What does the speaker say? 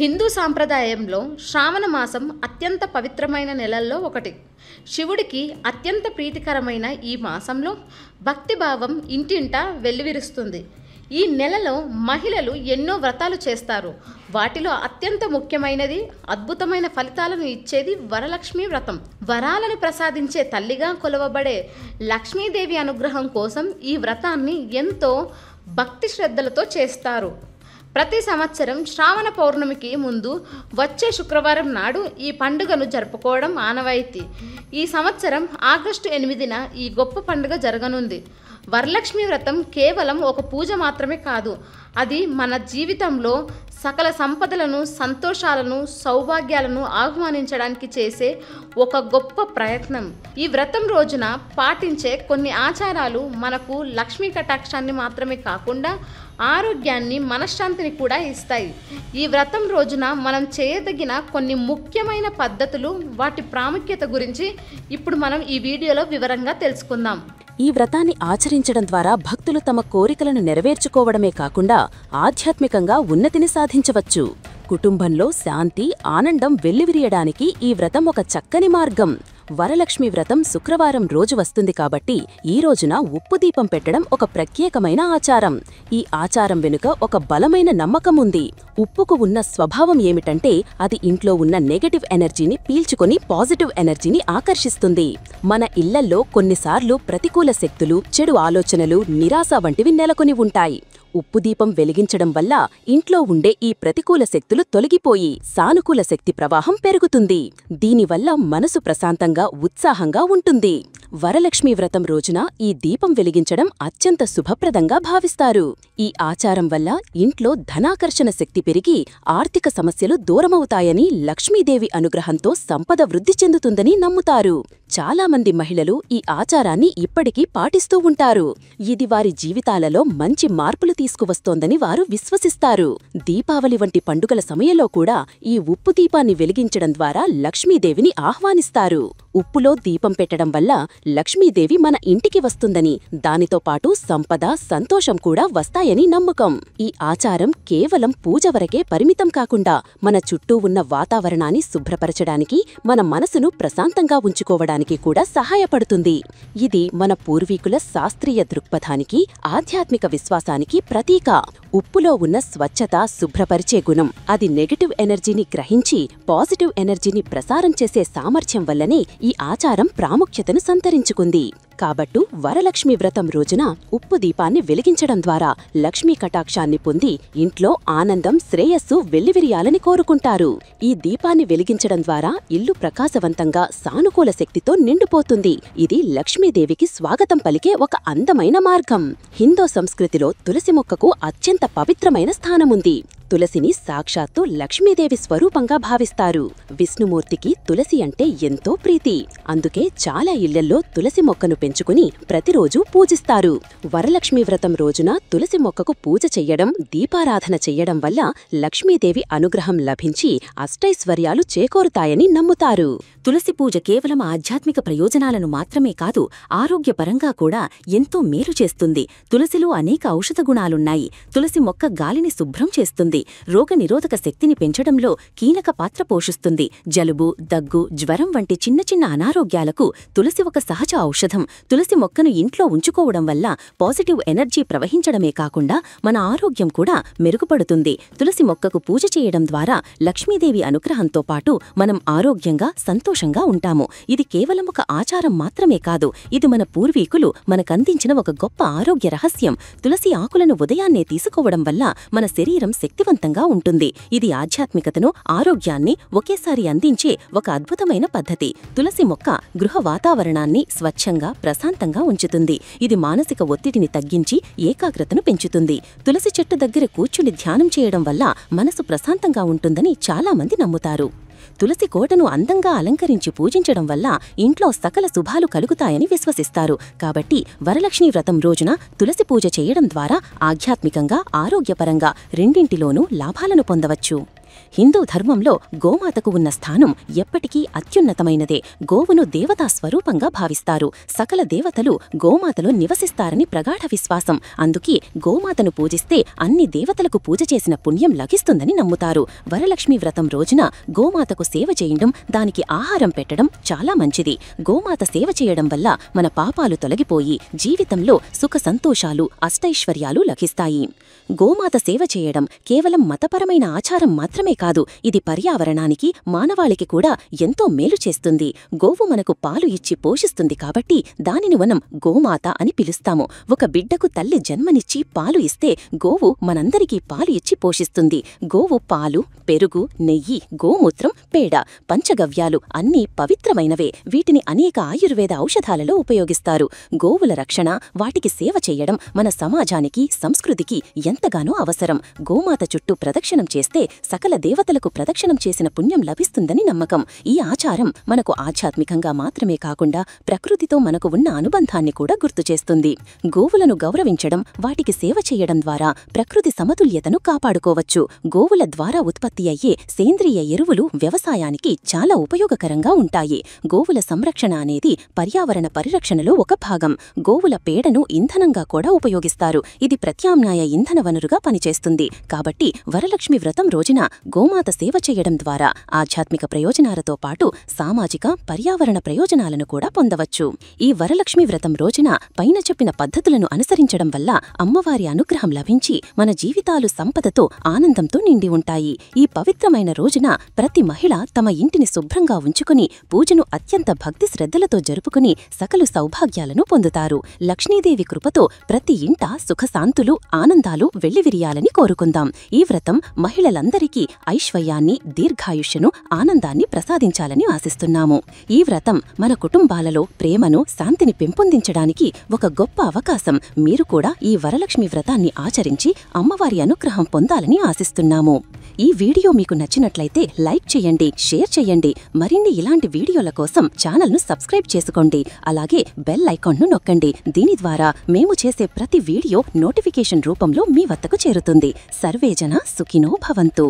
హిందూ సాంప్రదాయంలో శ్రావణ మాసం అత్యంత పవిత్రమైన నెలల్లో ఒకటి. శివుడికి అత్యంత ప్రీతికరమైన ఈ మాసంలో భక్తిభావం ఇంటింటా వెల్లివిరుస్తుంది. ఈ నెలలో మహిళలు ఎన్నో వ్రతాలు చేస్తారు. వాటిలో అత్యంత ముఖ్యమైనది, అద్భుతమైన ఫలితాలను ఇచ్చేది వరలక్ష్మి వ్రతం. వరాలను ప్రసాదించే తల్లిగా కొలవబడే లక్ష్మీదేవి అనుగ్రహం కోసం ఈ వ్రతాన్ని ఎంతో భక్తి శ్రద్ధలతో చేస్తారు. ప్రతి సంవత్సరం శ్రావణ పౌర్ణమికి ముందు వచ్చే శుక్రవారం నాడు ఈ పండుగను జరుపుకోవడం ఆనవాయితీ. ఈ సంవత్సరం ఆగస్టు 8న ఈ గొప్ప పండుగ జరగనుంది. వరలక్ష్మి వ్రతం కేవలం ఒక పూజ మాత్రమే కాదు, అది మన జీవితంలో సకల సంపదలను, సంతోషాలను, సౌభాగ్యాలను ఆహ్వానించడానికి చేసే ఒక గొప్ప ప్రయత్నం. ఈ వ్రతం రోజున పాటించే కొన్ని ఆచారాలు మనకు లక్ష్మీ కటాక్షాన్ని మాత్రమే కాకుండా ఆరోగ్యాన్ని, మనశ్శాంతిని కూడా ఇస్తాయి. ఈ వ్రతం రోజున మనం చేయదగిన కొన్ని ముఖ్యమైన పద్ధతులు, వాటి ప్రాముఖ్యత గురించి ఇప్పుడు మనం ఈ వీడియోలో వివరంగా తెలుసుకుందాం. ఈ వ్రతాన్ని ఆచరించడం ద్వారా భక్తులు తమ కోరికలను నెరవేర్చుకోవడమే కాకుండా ఆధ్యాత్మికంగా ఉన్నతిని సాధించవచ్చు. కుటుంబంలో శాంతి, ఆనందం వెల్లివిరియడానికి ఈ వ్రతం ఒక చక్కని మార్గం. వరలక్ష్మి వ్రతం శుక్రవారం రోజు వస్తుంది కాబట్టి ఈ రోజున ఉప్పు దీపం పెట్టడం ఒక ప్రత్యేకమైన ఆచారం. ఈ ఆచారం వెనుక ఒక బలమైన నమ్మకం ఉంది. ఉప్పుకు ఉన్న స్వభావం ఏమిటంటే అది ఇంట్లో ఉన్న నెగటివ్ ఎనర్జీని పీల్చుకొని పాజిటివ్ ఎనర్జీని ఆకర్షిస్తుంది. మన ఇళ్లల్లో కొన్నిసార్లు ప్రతికూల శక్తులు, చెడు ఆలోచనలు, నిరాశ వంటివి నెలకొని ఉంటాయి. ఉప్పు దీపం వెలిగించడం వల్ల ఇంట్లో ఉండే ఈ ప్రతికూల శక్తులు తొలగిపోయి సానుకూల శక్తి ప్రవాహం పెరుగుతుంది. దీనివల్ల మనసు ప్రశాంతంగా, ఉత్సాహంగా ఉంటుంది. వరలక్ష్మి వ్రతం రోజున ఈ దీపం వెలిగించడం అత్యంత శుభప్రదంగా భావిస్తారు. ఈ ఆచారం వల్ల ఇంట్లో ధనాకర్షణ శక్తి పెరిగి ఆర్థిక సమస్యలు దూరమవుతాయని, లక్ష్మీదేవి అనుగ్రహంతో సంపద వృద్ధి చెందుతుందని నమ్ముతారు. చాలా మంది మహిళలు ఈ ఆచారాన్ని ఇప్పటికీ పాటిస్తూ ఉంటారు. ఇది వారి జీవితాలలో మంచి మార్పులు తీసుకువస్తోందని వారు విశ్వసిస్తారు. దీపావళి వంటి పండుగల సమయంలో కూడా ఈ ఉప్పు దీపాన్ని వెలిగించడం ద్వారా లక్ష్మీదేవిని ఆహ్వానిస్తారు. ఉప్పులో దీపం పెట్టడం వల్ల లక్ష్మీదేవి మన ఇంటికి వస్తుందని, దానితో పాటు సంపద, సంతోషం కూడా వస్తాయని నమ్మకం. ఈ ఆచారం కేవలం పూజ వరకే పరిమితం కాకుండా మన చుట్టూ ఉన్న వాతావరణాన్ని శుభ్రపరచడానికి, మన మనసును ప్రశాంతంగా ఉంచుకోవడానికి కూడా సహాయపడుతుంది. ఇది మన పూర్వీకుల శాస్త్రీయ దృక్పథానికి, ఆధ్యాత్మిక విశ్వాసానికి ప్రతీక. ఉప్పులో ఉన్న స్వచ్ఛత, శుభ్రపరిచే గుణం, అది నెగటివ్ ఎనర్జీని గ్రహించి పాజిటివ్ ఎనర్జీని ప్రసారం చేసే సామర్థ్యం వల్లనే ఈ ఆచారం ప్రాముఖ్యతను సంతరించుకుంది. కాబట్టు వరలక్ష్మి వ్రతం రోజున ఉప్పు దీపాన్ని వెలిగించడం ద్వారా లక్ష్మీ కటాక్షాన్ని పొంది ఇంట్లో ఆనందం, శ్రేయస్సు వెల్లివిరియాలని కోరుకుంటారు. ఈ దీపాన్ని వెలిగించడం ద్వారా ఇల్లు ప్రకాశవంతంగా, సానుకూల శక్తితో నిండిపోతుంది. ఇది లక్ష్మీదేవికి స్వాగతం పలికే ఒక అందమైన మార్గం. హిందూ సంస్కృతిలో తులసి మొక్కకు అత్యంత పవిత్రమైన స్థానముంది. తులసిని సాక్షాత్తు లక్ష్మీదేవి స్వరూపంగా భావిస్తారు. విష్ణుమూర్తికి తులసి అంటే ఎంతో ప్రీతి. అందుకే చాలా ఇళ్లల్లో తులసి మొక్కను పెంచుకుని ప్రతిరోజూ పూజిస్తారు. వరలక్ష్మి వ్రతం రోజున తులసి మొక్కకు పూజ చెయ్యడం, దీపారాధన చెయ్యడం వల్ల లక్ష్మీదేవి అనుగ్రహం లభించి అష్టైశ్వర్యాలు చేకూరుతాయని నమ్ముతారు. తులసి పూజ కేవలం ఆధ్యాత్మిక ప్రయోజనాలను మాత్రమే కాదు, ఆరోగ్యపరంగా కూడా ఎంతో మేలు చేస్తుంది. తులసిలో అనేక ఔషధ గుణాలున్నాయి. తులసి మొక్క గాలిని శుభ్రం చేస్తుంది, రోగనిరోధక శక్తిని పెంచడంలో కీలక పాత్ర పోషిస్తుంది. జలుబు, దగ్గు, జ్వరం వంటి చిన్న చిన్న అనారోగ్యాలకు తులసి ఒక సహజ ఔషధం. తులసి మొక్కను ఇంట్లో ఉంచుకోవడం వల్ల పాజిటివ్ ఎనర్జీ ప్రవహించడమే కాకుండా మన ఆరోగ్యం కూడా మెరుగుపడుతుంది. తులసి మొక్కకు పూజ చేయడం ద్వారా లక్ష్మీదేవి అనుగ్రహంతో పాటు మనం ఆరోగ్యంగా, సంతోషంగా ఉంటాము. ఇది కేవలం ఒక ఆచారం మాత్రమే కాదు, ఇది మన పూర్వీకులు మనకందించిన ఒక గొప్ప ఆరోగ్య రహస్యం. తులసి ఆకులను ఉదయాన్నే తీసుకోవడం వల్ల మన శరీరం శక్తివంతంగా ఉంటుంది. ఇది ఆధ్యాత్మికతను, ఆరోగ్యాన్ని ఒకేసారి అందించే ఒక అద్భుతమైన పద్ధతి. తులసి మొక్క గృహ వాతావరణాన్ని స్వచ్ఛంగా, ప్రశాంతంగా ఉంచుతుంది. ఇది మానసిక ఒత్తిడిని తగ్గించి ఏకాగ్రతను పెంచుతుంది. తులసి చెట్టు దగ్గర కూర్చుని ధ్యానం చేయడం వల్ల మనసు ప్రశాంతంగా ఉంటుందని చాలామంది నమ్ముతారు. తులసి కోటను అందంగా అలంకరించి పూజించడం వల్ల ఇంట్లో సకల శుభాలు కలుగుతాయని విశ్వసిస్తారు. కాబట్టి వరలక్ష్మి వ్రతం రోజున తులసి పూజ చేయడం ద్వారా ఆధ్యాత్మికంగా, ఆరోగ్యపరంగా రెండింటిలోనూ లాభాలను పొందవచ్చు. హిందూ ధర్మంలో గోమాతకు ఉన్న స్థానం ఎప్పటికీ అత్యున్నతమైనదే. గోవును దేవతా స్వరూపంగా భావిస్తారు. సకల దేవతలు గోమాతలో నివసిస్తారని ప్రగాఢ విశ్వాసం. అందుకే గోమాతను పూజిస్తే అన్ని దేవతలకు పూజ చేసిన పుణ్యం లభిస్తుందని నమ్ముతారు. వరలక్ష్మి వ్రతం రోజున గోమాతకు సేవ చేయడం, దానికి ఆహారం పెట్టడం చాలా మంచిది. గోమాత సేవ చేయడం వల్ల మన పాపాలు తొలగిపోయి జీవితంలో సుఖ సంతోషాలు, అష్టైశ్వర్యాలు లభిస్తాయి. గోమాత సేవ చేయడం కేవలం మతపరమైన ఆచారం మాత్రమే కాదు, ఇది పర్యావరణానికి, మానవాళికి కూడా ఎంతో మేలు చేస్తుంది. గోవు మనకు పాలు ఇచ్చి పోషిస్తుంది కాబట్టి దానిని మనం గోమాత అని పిలుస్తాము. ఒక బిడ్డకు తల్లి జన్మనిచ్చి పాలు ఇస్తే గోవు మనందరికీ పాలు ఇచ్చి పోషిస్తుంది. గోవు పాలు, పెరుగు, నెయ్యి, గోమూత్రం, పేడ, పంచగవ్యాలు అన్నీ పవిత్రమైనవే. వీటిని అనేక ఆయుర్వేద ఔషధాలలో ఉపయోగిస్తారు. గోవుల రక్షణ, వాటికి సేవ చేయడం మన సమాజానికి, సంస్కృతికి ఎంతగానో అవసరం. గోమాత చుట్టూ ప్రదక్షిణం చేస్తే సకల దేవతలకు ప్రదక్షిణం చేసిన పుణ్యం లభిస్తుందని నమ్మకం. ఈ ఆచారం మనకు ఆధ్యాత్మికంగా మాత్రమే కాకుండా ప్రకృతితో మనకు ఉన్న అనుబంధాన్ని కూడా గుర్తుచేస్తుంది. గోవులను గౌరవించడం, వాటికి సేవ చేయడం ద్వారా ప్రకృతి సమతుల్యతను కాపాడుకోవచ్చు. గోవుల ద్వారా ఉత్పత్తి అయ్యే సేంద్రియ ఎరువులు వ్యవసాయానికి చాలా ఉపయోగకరంగా ఉంటాయి. గోవుల సంరక్షణ అనేది పర్యావరణ పరిరక్షణలో ఒక భాగం. గోవుల పేడను ఇంధనంగా కూడా ఉపయోగిస్తారు. ఇది ప్రత్యామ్నాయ ఇంధన వనరుగా పనిచేస్తుంది. కాబట్టి వరలక్ష్మి వ్రతం రోజున గోమాత సేవ చేయడం ద్వారా ఆధ్యాత్మిక ప్రయోజనాలతో పాటు సామాజిక, పర్యావరణ ప్రయోజనాలను కూడా పొందవచ్చు. ఈ వరలక్ష్మి వ్రతం రోజున పైన చెప్పిన పద్ధతులను అనుసరించడం వల్ల అమ్మవారి అనుగ్రహం లభించి మన జీవితాలు సంపదతో, ఆనందంతో నిండి ఉంటాయి. ఈ పవిత్రమైన రోజున ప్రతి మహిళ తమ ఇంటిని శుభ్రంగా ఉంచుకుని పూజను అత్యంత భక్తి శ్రద్ధలతో జరుపుకుని సకల సౌభాగ్యాలను పొందుతారు. లక్ష్మీదేవి కృపతో ప్రతి ఇంట సుఖశాంతులు, ఆనందాలు వెల్లివిరియాలని కోరుకుందాం. ఈ వ్రతం మహిళలందరికీ ఐశ్వర్యాన్ని, దీర్ఘాయుష్యను, ఆనందాన్ని ప్రసాదించాలని ఆశిస్తున్నాము. ఈ వ్రతం మన కుటుంబాలలో ప్రేమను, శాంతిని పెంపొందించడానికి ఒక గొప్ప అవకాశం. మీరు కూడా ఈ వరలక్ష్మి వ్రతాన్ని ఆచరించి అమ్మవారి అనుగ్రహం పొందాలని ఆశిస్తున్నాము. ఈ వీడియో మీకు నచ్చినట్లయితే లైక్ చేయండి, షేర్ చేయండి. మరిన్ని ఇలాంటి వీడియోల కోసం ఛానల్ను సబ్స్క్రైబ్ చేసుకోండి. అలాగే బెల్ ఐకాన్ను నొక్కండి. దీని ద్వారా మేము చేసే ప్రతి వీడియో నోటిఫికేషన్ రూపంలో మీ వద్దకు చేరుతుంది. సర్వేజన సుఖినో భవంతు.